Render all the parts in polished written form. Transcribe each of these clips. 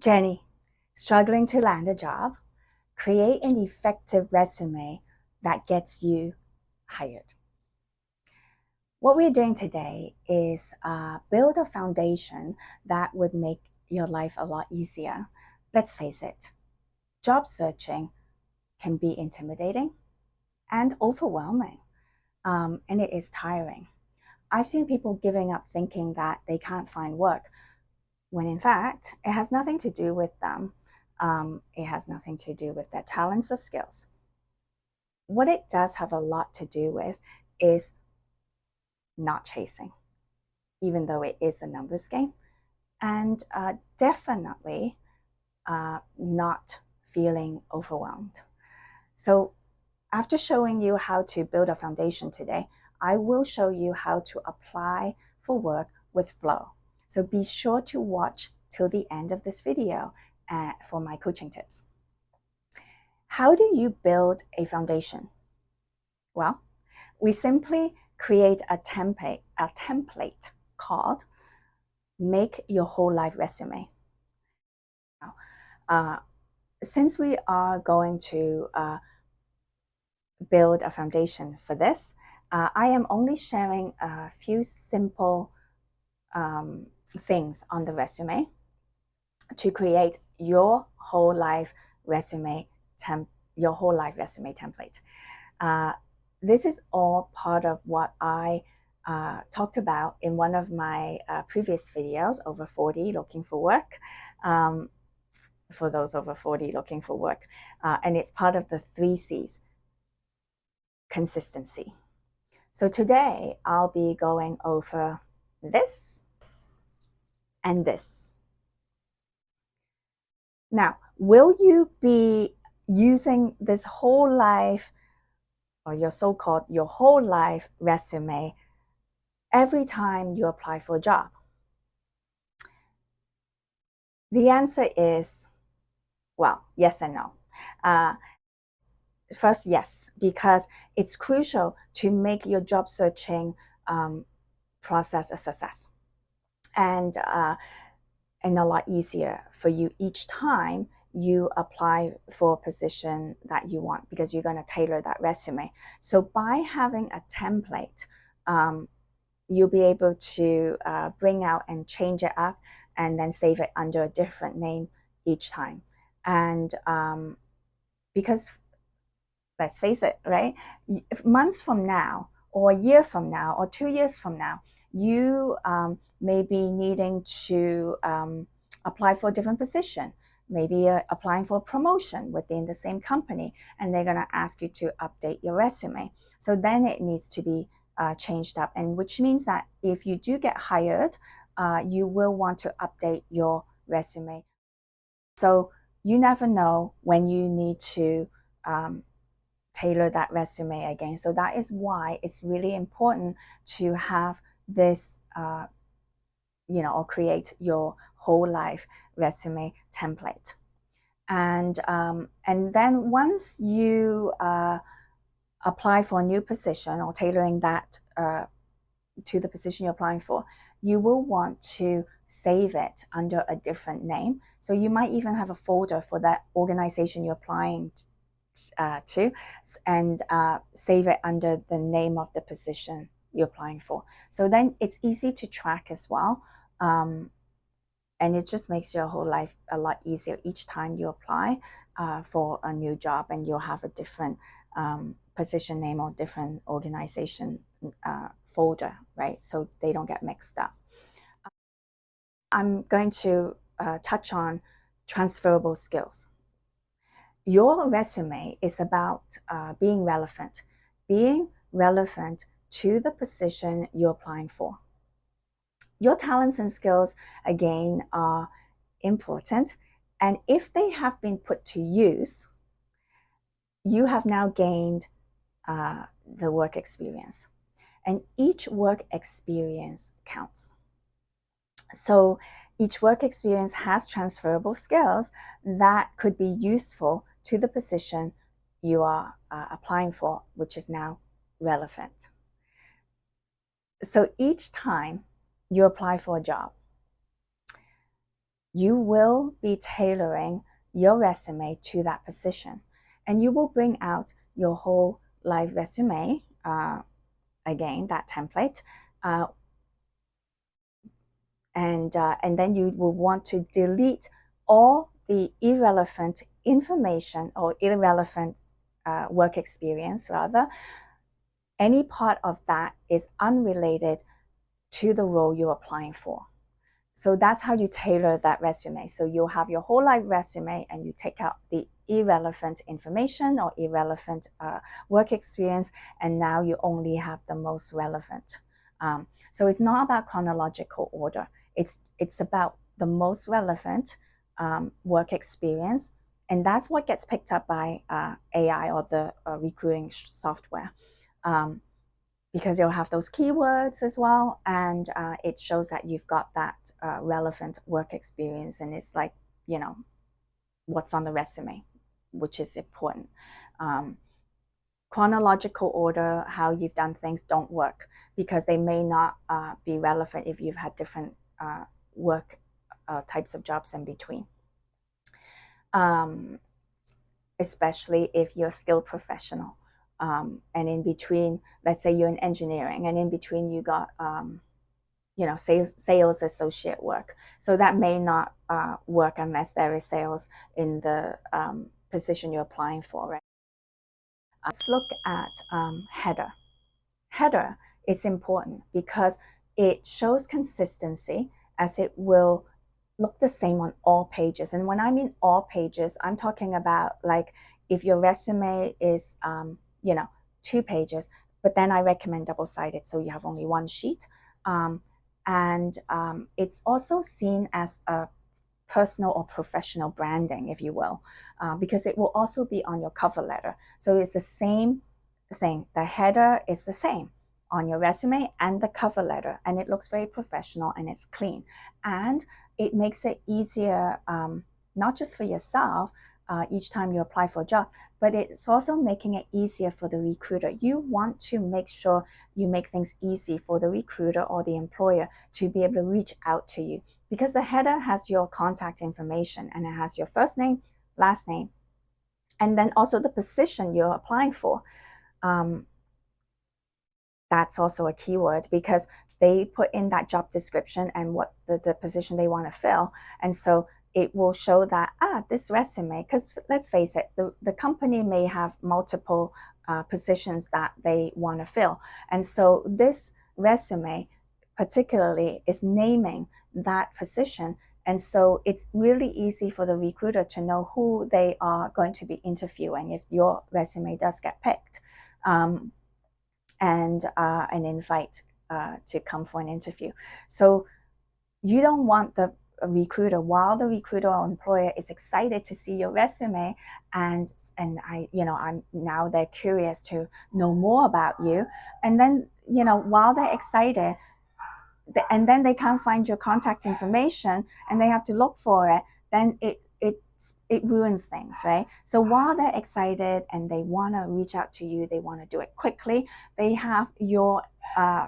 Jenny, struggling to land a job? Create an effective resume that gets you hired. What we're doing today is build a foundation that would make your life a lot easier. Let's face it, job searching can be intimidating and overwhelming, and it is tiring. I've seen people giving up thinking that they can't find work, when in fact, it has nothing to do with them. It has nothing to do with their talents or skills. What it does have a lot to do with is not chasing, even though it is a numbers game, and definitely not feeling overwhelmed. So after showing you how to build a foundation today, I will show you how to apply for work with flow. So be sure to watch till the end of this video for my coaching tips. How do you build a foundation? Well, we simply create a template called Make Your Whole Life Resume. Since we are going to build a foundation for this, I am only sharing a few simple things on the resume to create your whole life resume template. This is all part of what I talked about in one of my previous videos, over 40 looking for work, for those over 40 looking for work. And it's part of the 3 C's, consistency. So today I'll be going over this and this. Now, will you be using this whole life, or your so-called your whole life resume, every time you apply for a job? The answer is, well, yes and no. First, yes, because it's crucial to make your job searching process a success, and a lot easier for you each time you apply for a position that you want, because you're going to tailor that resume. So by having a template, you'll be able to bring out and change it up and then save it under a different name each time. And because let's face it, right? Months from now, or a year from now, or 2 years from now, you may be needing to apply for a different position, maybe applying for a promotion within the same company, and they're going to ask you to update your resume. So then it needs to be changed up, and which means that if you do get hired, you will want to update your resume. So you never know when you need to tailor that resume again. So that is why it's really important to have this, or create your whole life resume template. And then once you apply for a new position, or tailoring that to the position you're applying for, you will want to save it under a different name. So you might even have a folder for that organization you're applying to, and save it under the name of the position you're applying for. So then it's easy to track as well, and it just makes your whole life a lot easier each time you apply for a new job, and you'll have a different position name or different organization folder, right? So they don't get mixed up. I'm going to touch on transferable skills. Your resume is about being relevant to the position you're applying for. Your talents and skills, again, are important, and if they have been put to use, you have now gained the work experience, and each work experience counts. So each work experience has transferable skills that could be useful to the position you are applying for, which is now relevant. So each time you apply for a job, you will be tailoring your resume to that position. And you will bring out your whole life resume, again, that template, and then you will want to delete all the irrelevant information or irrelevant work experience, rather. Any part of that is unrelated to the role you're applying for. So that's how you tailor that resume. So you'll have your whole life resume and you take out the irrelevant information or irrelevant work experience, and now you only have the most relevant. So it's not about chronological order. It's about the most relevant work experience, and that's what gets picked up by AI or the recruiting software. Because you'll have those keywords as well, and it shows that you've got that relevant work experience, and it's like, what's on the resume, which is important. Chronological order, how you've done things, don't work because they may not be relevant if you've had different work types of jobs in between. Especially if you're a skilled professional. And in between, let's say you're in engineering, and in between you got, sales associate work. So that may not work unless there is sales in the position you're applying for, right? Let's look at header. Header is important because it shows consistency, as it will look the same on all pages. And when I mean all pages, I'm talking about, like, if your resume is 2 pages, but then I recommend double-sided, so you have only one sheet. It's also seen as a personal or professional branding, if you will, because it will also be on your cover letter. So it's the same thing. The header is the same on your resume and the cover letter, and it looks very professional and it's clean. And it makes it easier, not just for yourself, each time you apply for a job, but it's also making it easier for the recruiter. You want to make sure you make things easy for the recruiter or the employer to be able to reach out to you, because the header has your contact information, and it has your first name, last name, and then also the position you're applying for. That's also a keyword because they put in that job description and what the position they want to fill. And so it will show that, this resume, because let's face it, the company may have multiple positions that they want to fill. And so this resume particularly is naming that position. And so it's really easy for the recruiter to know who they are going to be interviewing if your resume does get picked, and invite to come for an interview. So you don't want the recruiter, while the recruiter or employer is excited to see your resume, and I'm now they're curious to know more about you, and then while they're excited, and then they can't find your contact information and they have to look for it, then it ruins things, right? So while they're excited and they want to reach out to you, they want to do it quickly, they have your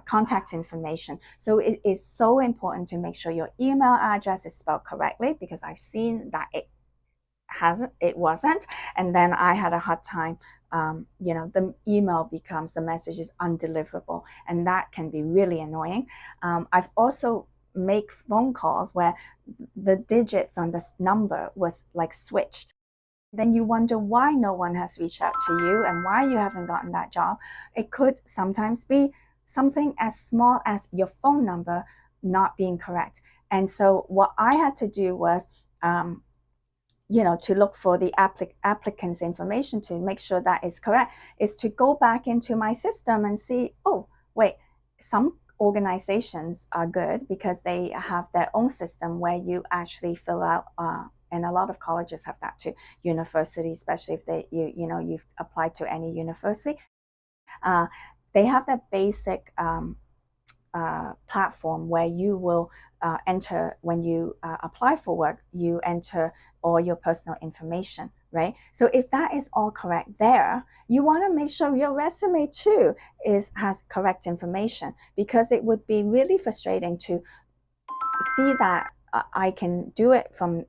contact information. So it is so important to make sure your email address is spelled correctly, because I've seen that it wasn't, and then I had a hard time. The email becomes, the message is undeliverable, and that can be really annoying. I've also make phone calls where the digits on this number was like switched. Then you wonder why no one has reached out to you and why you haven't gotten that job. It could sometimes be something as small as your phone number not being correct. And so what I had to do was, to look for the applicant's information to make sure that is correct, is to go back into my system and see, oh, wait, some organizations are good because they have their own system where you actually fill out, and a lot of colleges have that too, universities, especially if you've applied to any university. They have that basic platform where you will enter, when you apply for work, you enter all your personal information, right? So if that is all correct there, you want to make sure your resume too has correct information, because it would be really frustrating to see that I can do it from,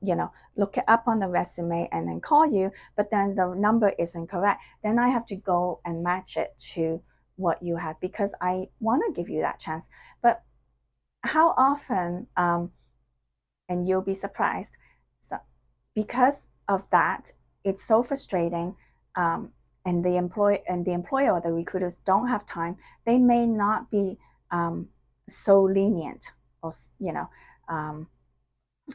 look it up on the resume and then call you, but then the number isn't correct. Then I have to go and match it to what you have because I want to give you that chance. But how often, and you'll be surprised, so because of that, it's so frustrating, and the employer or the recruiters don't have time. They may not be so lenient or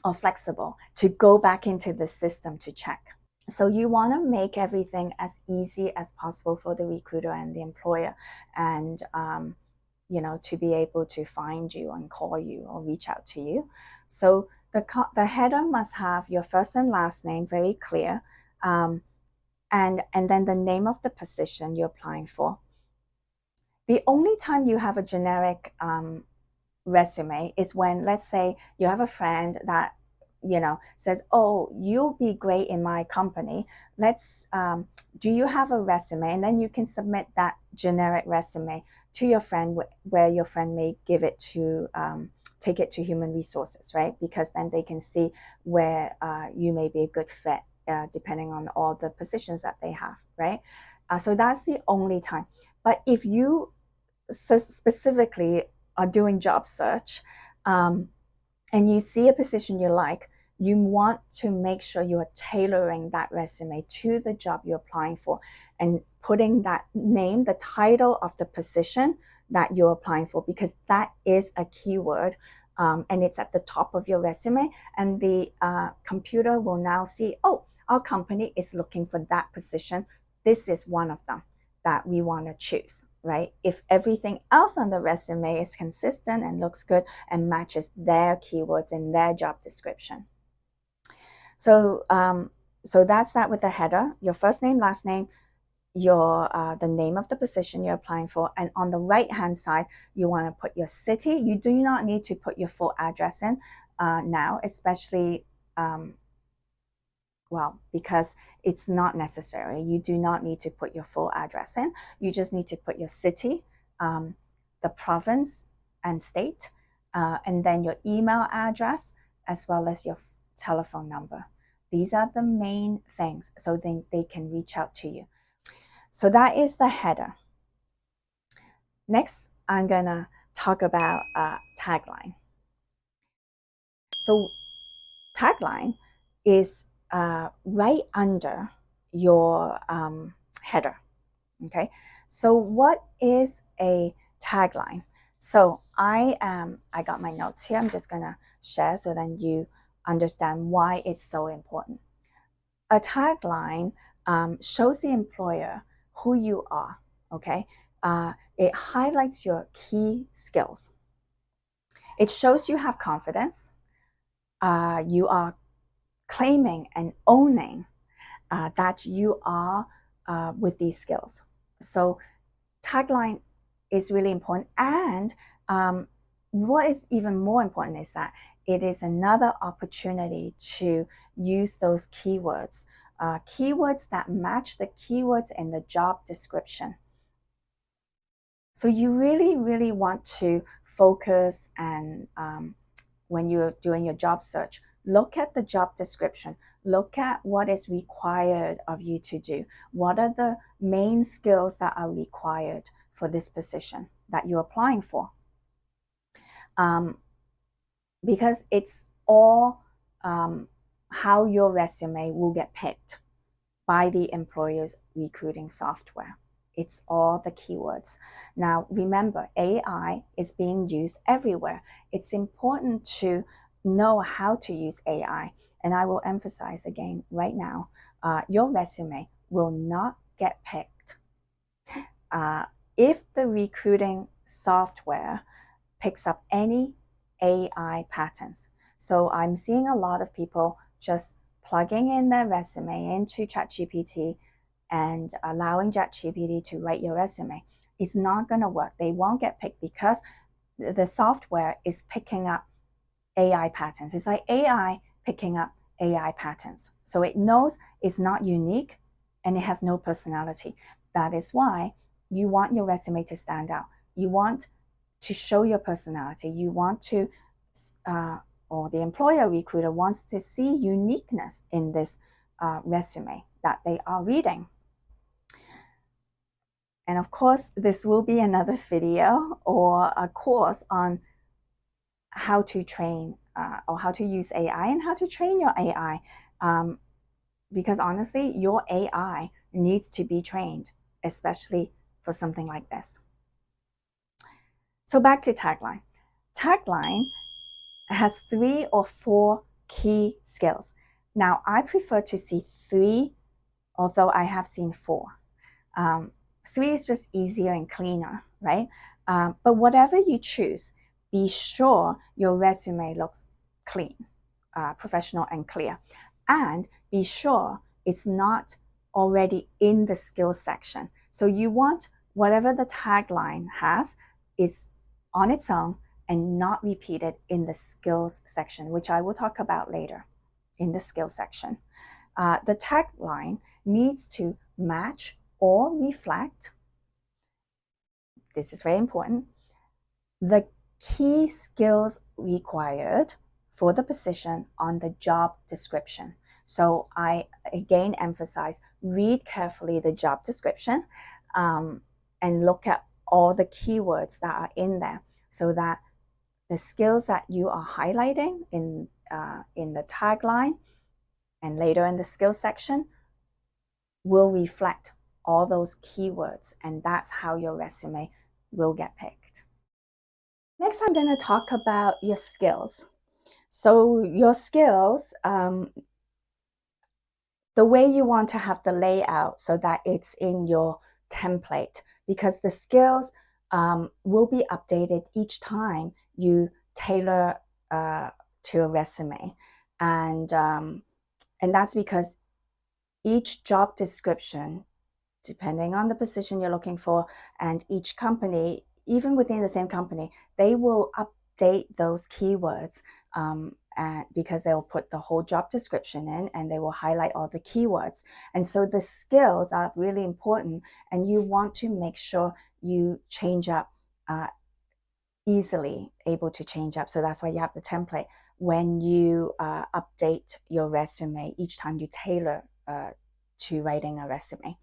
or flexible to go back into the system to check. So you want to make everything as easy as possible for the recruiter and the employer, and to be able to find you and call you or reach out to you. So the header must have your first and last name very clear, and then the name of the position you're applying for. The only time you have a generic resume is when, let's say, you have a friend that says, oh, you'll be great in my company. Do you have a resume? And then you can submit that generic resume to your friend, where your friend may give it to take it to human resources, right? Because then they can see where you may be a good fit, depending on all the positions that they have, right? So that's the only time. But if you specifically are doing job search, and you see a position you like, you want to make sure you are tailoring that resume to the job you're applying for and putting that name, the title of the position that you're applying for, because that is a keyword, and it's at the top of your resume, and the computer will now see, oh, our company is looking for that position. This is one of them that we want to choose, right? If everything else on the resume is consistent and looks good and matches their keywords in their job description. So that's that with the header, your first name, last name, the name of the position you're applying for, and on the right-hand side, you want to put your city. You do not need to put your full address in now, especially because it's not necessary. You do not need to put your full address in. You just need to put your city, the province and state, and then your email address, as well as your telephone number. These are the main things, so they can reach out to you. So that is the header. Next, I'm gonna talk about tagline. So tagline is right under your header. Okay, so what is a tagline? So I got my notes here. I'm just gonna share so then you understand why it's so important. A tagline shows the employer who you are. Okay, it highlights your key skills. It shows you have confidence. You are claiming and owning that you are with these skills. So tagline is really important. And what is even more important is that it is another opportunity to use those keywords, keywords that match the keywords in the job description. So you really, really want to focus, and when you're doing your job search, look at the job description. Look at what is required of you to do. What are the main skills that are required for this position that you're applying for? Because it's all how your resume will get picked by the employer's recruiting software. It's all the keywords. Now, remember, AI is being used everywhere. It's important to know how to use AI. And I will emphasize again right now, your resume will not get picked if the recruiting software picks up any AI patterns. So I'm seeing a lot of people just plugging in their resume into ChatGPT and allowing ChatGPT to write your resume. It's not going to work. They won't get picked because the software is picking up AI patterns. It's like AI picking up AI patterns. So it knows it's not unique and it has no personality. That is why you want your resume to stand out. You want to show your personality. You want to or the employer recruiter wants to see uniqueness in this resume that they are reading. And of course, this will be another video or a course on how to train or how to use AI and how to train your AI. Because honestly, your AI needs to be trained, especially for something like this. So back to tagline. Tagline has 3 or 4 key skills. Now, I prefer to see 3, although I have seen 4. 3 is just easier and cleaner, right? But whatever you choose, be sure your resume looks clean, professional and clear. And be sure it's not already in the skills section. So you want whatever the tagline has is on its own and not repeated in the skills section, which I will talk about later in the skills section. The tagline needs to match or reflect, this is very important, the key skills required for the position on the job description. So I again emphasize, read carefully the job description and look at all the keywords that are in there so that the skills that you are highlighting in the tagline and later in the skills section will reflect all those keywords, and that's how your resume will get picked. Next, I'm going to talk about your skills. So your skills, the way you want to have the layout so that it's in your template, because the skills will be updated each time you tailor to a resume. And that's because each job description, depending on the position you're looking for, and each company, even within the same company, they will update those keywords because they will put the whole job description in and they will highlight all the keywords. And so the skills are really important, and you want to make sure you change up easily, able to change up. So that's why you have the template when you update your resume each time you tailor to writing a resume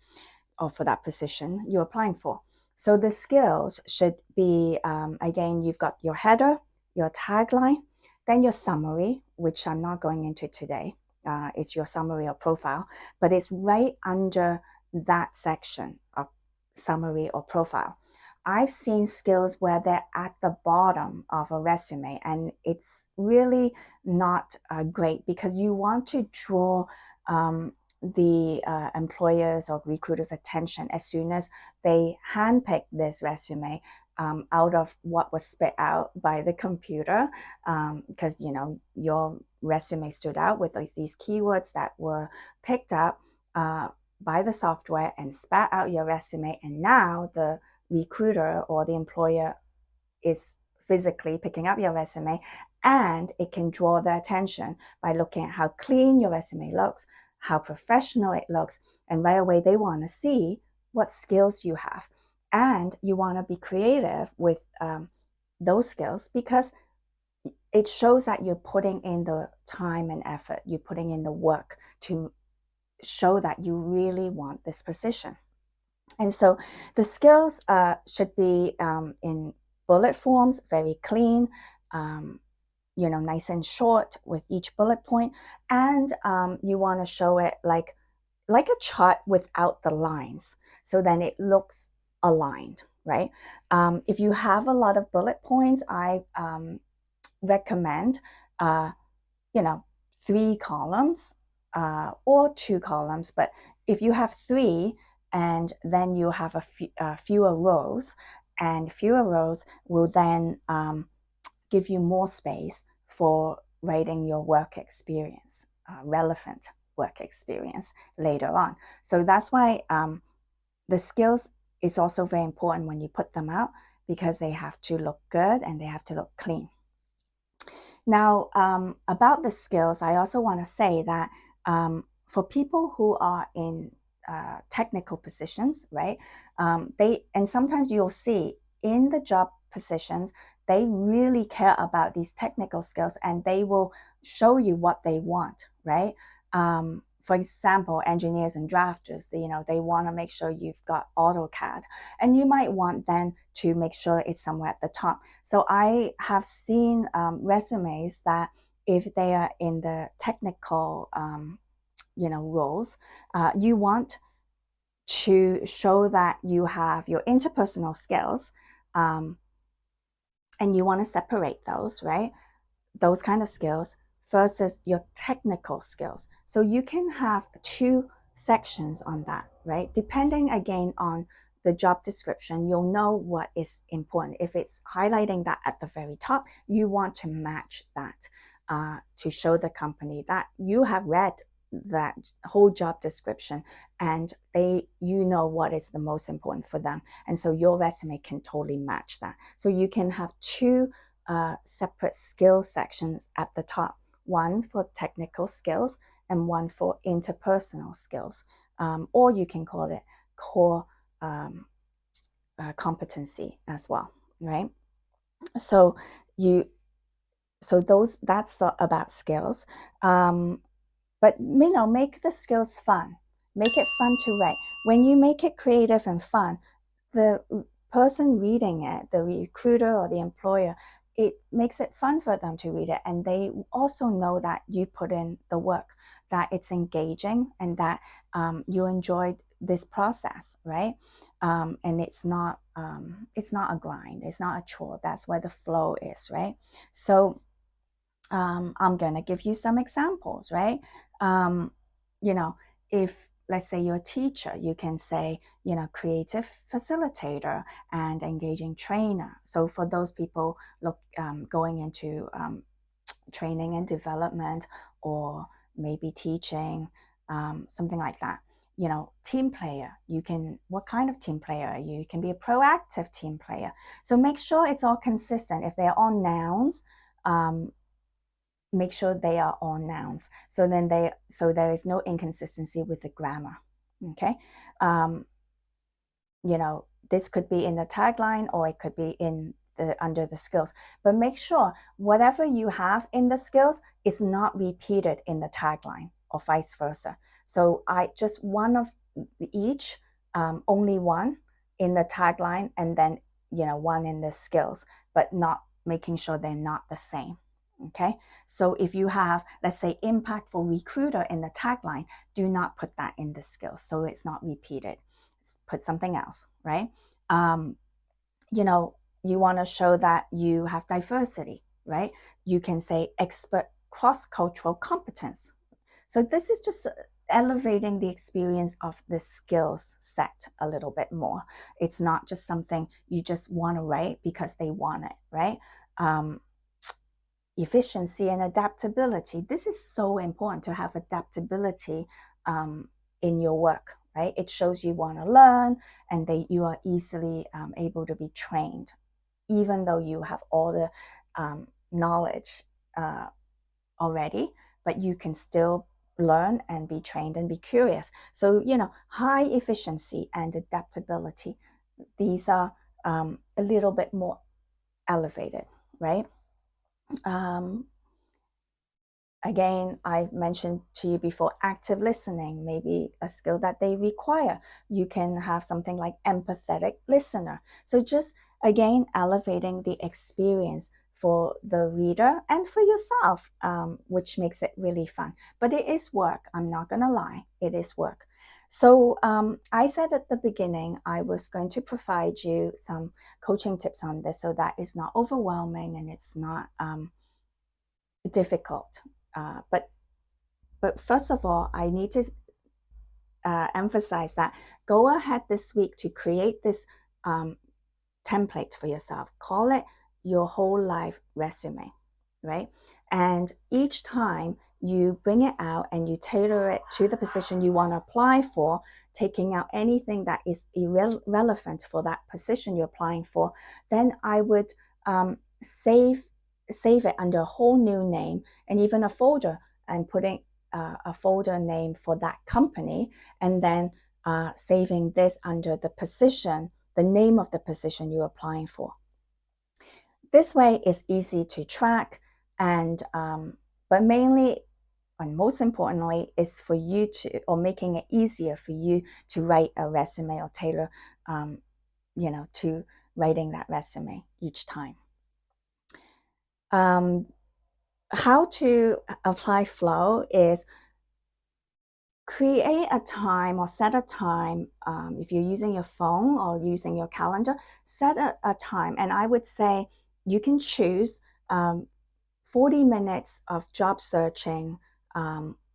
or for that position you're applying for. So the skills should be, again, you've got your header, your tagline, then your summary, which I'm not going into today. It's your summary or profile, but it's right under that section of summary or profile. I've seen skills where they're at the bottom of a resume, and it's really not great because you want to draw the employers or recruiters' attention as soon as they handpick this resume out of what was spit out by the computer, because your resume stood out with these keywords that were picked up by the software and spat out your resume, and now the recruiter or the employer is physically picking up your resume, and it can draw their attention by looking at how clean your resume looks, how professional it looks, and right away they want to see what skills you have. And you want to be creative with those skills because it shows that you're putting in the time and effort, you're putting in the work to show that you really want this position. And so the skills should be in bullet forms, very clean, nice and short with each bullet point. And you want to show it like a chart without the lines. So then it looks aligned, right? If you have a lot of bullet points, I recommend, 3 columns or 2 columns. But if you have 3, and then you have fewer rows, and fewer rows will then give you more space for writing your work experience, relevant work experience later on. So that's why the skills is also very important when you put them out, because they have to look good and they have to look clean. Now, about the skills, I also want to say that for people who are in technical positions, right? And sometimes you'll see in the job positions, they really care about these technical skills, and they will show you what they want, right? For example, engineers and drafters, they want to make sure you've got AutoCAD, and you might want then to make sure it's somewhere at the top. So I have seen resumes that if they are in the technical roles, you want to show that you have your interpersonal skills, and you want to separate those, right? Those kind of skills versus your technical skills. So you can have two sections on that, right? Depending again on the job description, you'll know what is important. If it's highlighting that at the very top, you want to match that to show the company that you have read that whole job description, and you know what is the most important for them, and so your resume can totally match that. So you can have two separate skill sections at the top, one for technical skills and one for interpersonal skills, or you can call it core competency as well, right? So that's about skills. But make the skills fun. Make it fun to write. When you make it creative and fun, the person reading it, the recruiter or the employer, it makes it fun for them to read it. And they also know that you put in the work, that it's engaging, and that you enjoyed this process, right? And it's not a grind. It's not a chore. That's where the flow is, right? So I'm going to give you some examples, right? If let's say you're a teacher, you can say, creative facilitator and engaging trainer. So for those people going into training and development, or maybe teaching, something like that. Team player, what kind of team player are you? You can be a proactive team player. So make sure it's all consistent. If they're all nouns, make sure they are all nouns. So there is no inconsistency with the grammar. Okay. This could be in the tagline, or it could be under the skills, but make sure whatever you have in the skills is not repeated in the tagline, or vice versa. So I just one of each, only one in the tagline, and then one in the skills, but not making sure they're not the same. Okay, so if you have, let's say, impactful recruiter in the tagline, do not put that in the skills, so it's not repeated. Put something else, right? You want to show that you have diversity, right? You can say expert cross-cultural competence. So this is just elevating the experience of the skills set a little bit more. It's not just something you just want to write because they want it, right? Efficiency and adaptability. This is so important, to have adaptability in your work, right? It shows you want to learn, and that you are easily able to be trained, even though you have all the knowledge already, but you can still learn and be trained and be curious. So, high efficiency and adaptability, these are a little bit more elevated, right? Again, I've mentioned to you before, active listening, maybe a skill that they require. You can have something like empathetic listener. So just, again, elevating the experience for the reader and for yourself, which makes it really fun. But it is work. I'm not going to lie. It is work. So I said at the beginning, I was going to provide you some coaching tips on this, so that it's not overwhelming and it's not difficult. But first of all, I need to emphasize that go ahead this week to create this template for yourself. Call it your whole life resume, right? And each time you bring it out and you tailor it to the position you want to apply for, taking out anything that is irrelevant for that position you're applying for, then I would save it under a whole new name, and even a folder, and putting a folder name for that company, and then saving this under the position, the name of the position you're applying for. This way is easy to track, and but mainly and most importantly is for you to, or making it easier for you to write a resume or tailor, to writing that resume each time. How to apply flow is create a time or set a time. If you're using your phone or using your calendar, set a time. And I would say you can choose 40 minutes of job searching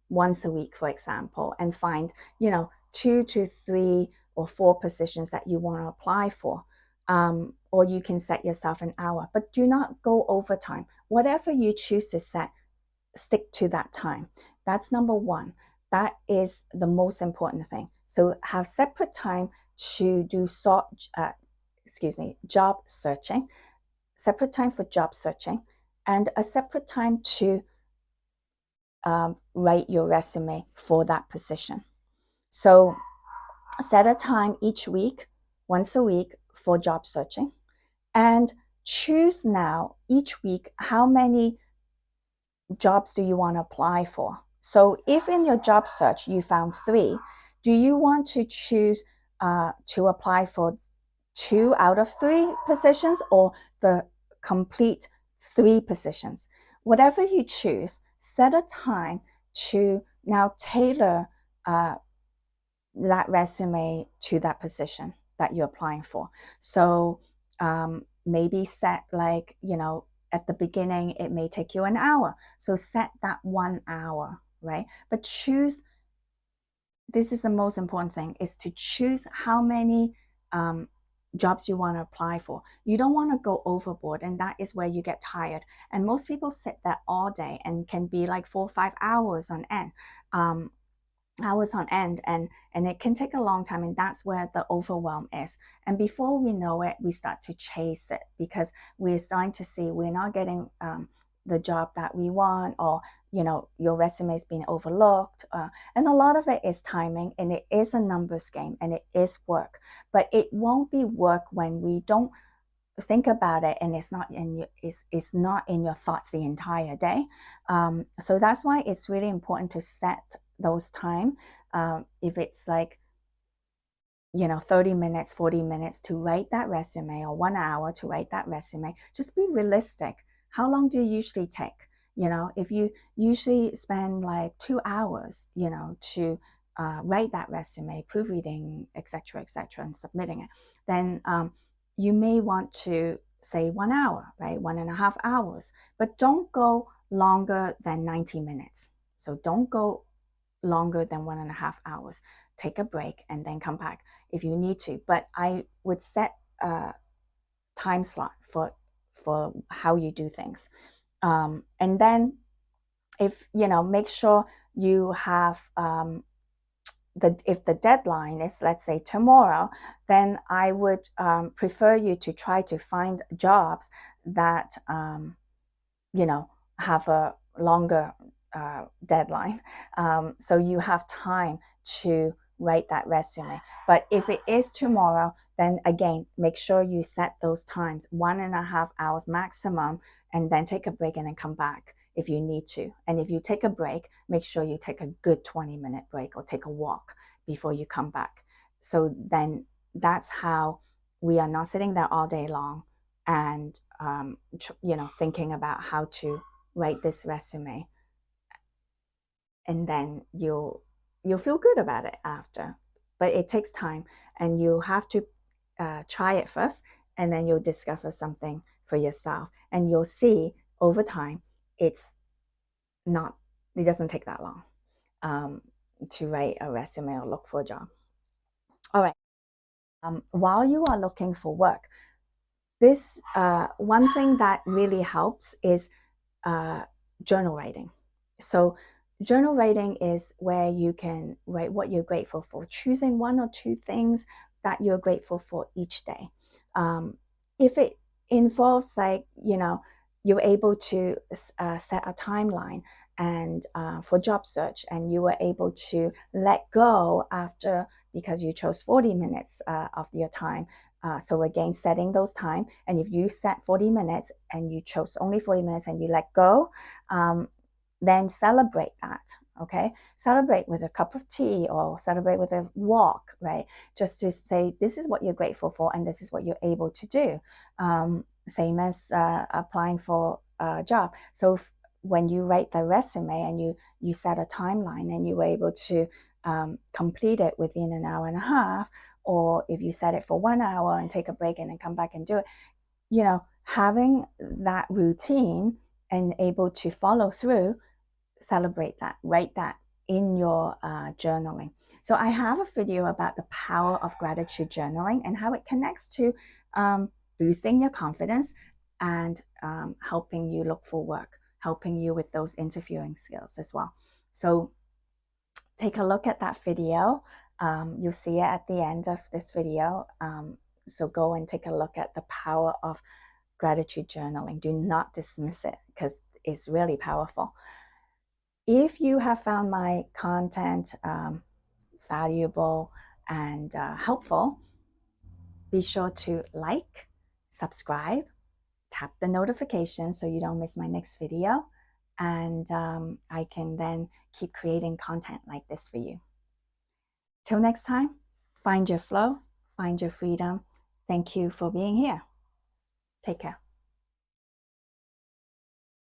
once a week, for example, and find, 2 to 3 or 4 positions that you want to apply for. Or you can set yourself an hour, but do not go overtime. Whatever you choose to set, stick to that time. That's number one. That is the most important thing. So have separate time to do job searching, separate time for job searching, and a separate time to write your resume for that position. So set a time each week, once a week, for job searching, and choose now each week how many jobs do you want to apply for. So if in your job search you found 3, do you want to choose to apply for 2 out of 3 positions or the complete 3 positions? Whatever you choose, set a time to now tailor that resume to that position that you're applying for. So maybe set at the beginning, it may take you an hour. So set that 1 hour, right? But choose, this is the most important thing, is to choose how many jobs you want to apply for. You don't want to go overboard, and that is where you get tired. And most people sit there all day and can be like 4 or 5 hours on end. And it can take a long time, and that's where the overwhelm is. And before we know it, we start to chase it because we're starting to see we're not getting the job that we want, or your resume is being overlooked, and a lot of it is timing, and it is a numbers game, and it is work. But it won't be work when we don't think about it, and it's not in your thoughts the entire day. So that's why it's really important to set those time. If it's 30 minutes, 40 minutes to write that resume, or 1 hour to write that resume, just be realistic. How long do you usually take? If you usually spend 2 hours, to write that resume, proofreading, etc., and submitting it, then you may want to say 1 hour, right? 1.5 hours, but don't go longer than 90 minutes. So don't go longer than 1.5 hours. Take a break and then come back if you need to. But I would set a time slot for how you do things. And then make sure you have if the deadline is, let's say, tomorrow, then I would prefer you to try to find jobs that have a longer deadline, so you have time to write that resume. But if it is tomorrow, then again, make sure you set those times, 1.5 hours maximum, and then take a break and then come back if you need to. And if you take a break, make sure you take a good 20-minute break or take a walk before you come back. So then that's how we are not sitting there all day long and thinking about how to write this resume, and then you'll feel good about it after. But it takes time, and you have to try it first, and then you'll discover something for yourself, and you'll see over time it doesn't take that long to write a resume or look for a job. All right. While you are looking for work, this one thing that really helps is journal writing. So journal writing is where you can write what you're grateful for, choosing 1 or 2 things that you're grateful for each day. If it involves you're able to set a timeline and for job search, and you were able to let go after, because you chose 40 minutes of your time So again, setting those time, and if you set 40 minutes and you chose only 40 minutes and you let go, then celebrate that, okay? Celebrate with a cup of tea or celebrate with a walk, right? Just to say, this is what you're grateful for and this is what you're able to do. Same as applying for a job. So when you write the resume and you set a timeline and you were able to complete it within an hour and a half, or if you set it for 1 hour and take a break and then come back and do it, having that routine and able to follow through, celebrate that, write that in your journaling. So I have a video about the power of gratitude journaling and how it connects to boosting your confidence and helping you look for work, helping you with those interviewing skills as well. So take a look at that video. You'll see it at the end of this video. So go and take a look at the power of gratitude journaling. Do not dismiss it because it's really powerful. If you have found my content valuable and helpful, be sure to like, subscribe, tap the notification so you don't miss my next video, and I can then keep creating content like this for you. Till next time, find your flow, find your freedom. Thank you for being here. Take care.